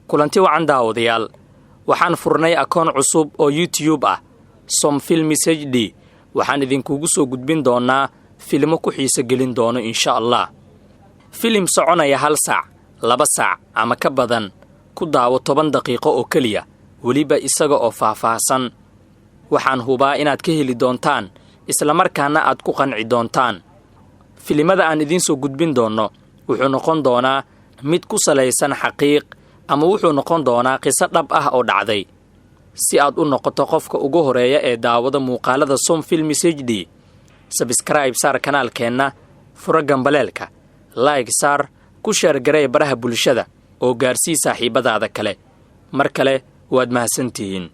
kulanti wacan daawadayaal waxaan furnay akoon cusub oo YouTube ah Som Films HD waxaan idinkugu soo gudbin doonaa filmo ku xiiso gelin doono insha Allah filim soconaya 1 saac 2 saac ama ka badan ku daawo 10 daqiiqo oo kaliya waliba isaga oo faahfaahsan waxaan hubaa inaad ka heli doontaan isla markaana aad ku qanci doontaan filimada aan idin soo gudbin doono wuxuu noqon doonaa mid ku salaysan xaqiiq ama wuxuu noqon doonaa qiso dhab ah oo dhacday si aad u noqoto qofka ugu horeeya ee daawada muuqaalada Som Films HD subscribe saar kanaalkeena fura gambaleelka like saar ku share garee baraha bulshada oo gaarsii saaxiibadaada kale mar kale waad mahadsantihiin